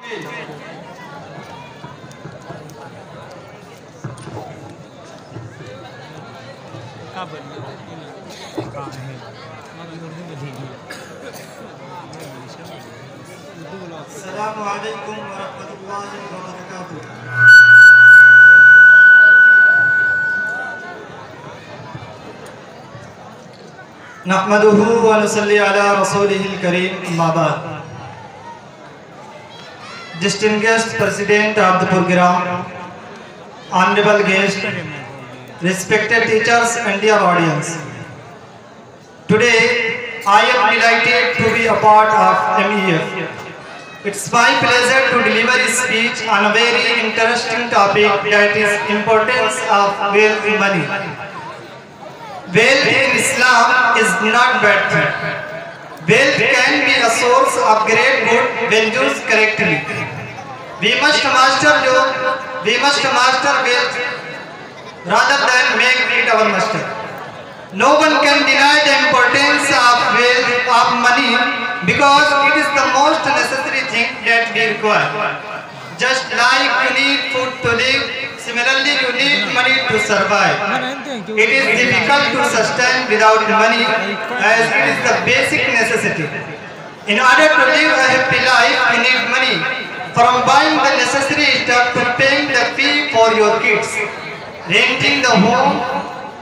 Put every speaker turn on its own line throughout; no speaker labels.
अस्सलामुअलैकुम वरहमतुल्लाहि वबरकातुहू। नहमदुहू व नुसल्ली अला रसूलिहिल करीम, अम्मा बाद। Distinguished President of the program, honorable guests, respected teachers and dear audience. Today, I am delighted to be a part of MEF. It's my pleasure to deliver a speech on a very interesting topic, that is importance of wealth money. Wealth in Islam is not bad thing. Wealth can be a source of great good when used correctly. We must master wealth rather than make it our master. No one can deny the importance of wealth, of money, because it is the most necessary thing that we require. Just like you need food to live, similarly you need money to survive. It is difficult to sustain without money, as it is the basic necessity. In order to live a happy life, you need money. From buying the necessary stuff to paying the fee for your kids, renting the home,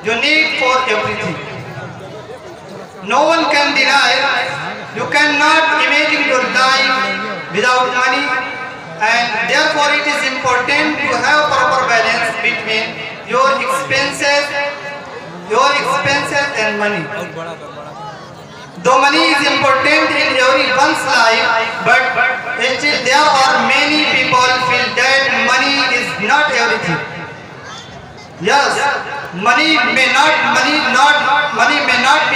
you need for everything. No one can deny, you cannot imagine your life without money, and therefore it is important to have proper balance between your expenses and money. Though money is important in everyone's life, but still there are many people feel that money is not everything. Yes, money may not be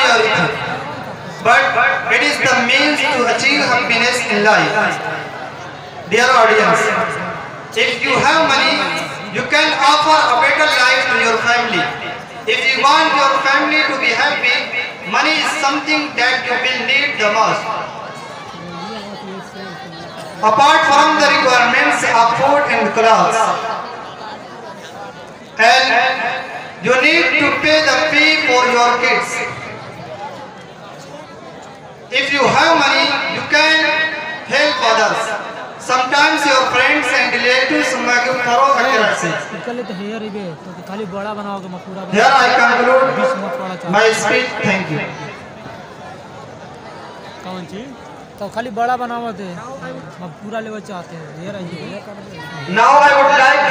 everything, but it is the means to achieve happiness in life. Dear audience, if you have money, you can offer a better life to your family. If you want your family to be happy, money is something that you will need the most. Apart from the requirements of food and clothes, and you need to pay the fee for your kids. If you have money, you can help others. Sometimes your friends and relatives may give thorough accuracy. Here I conclude my speech. Thank you.
तो खाली बड़ा बनावत है, पूरा level चाहते हैं।
Now I would like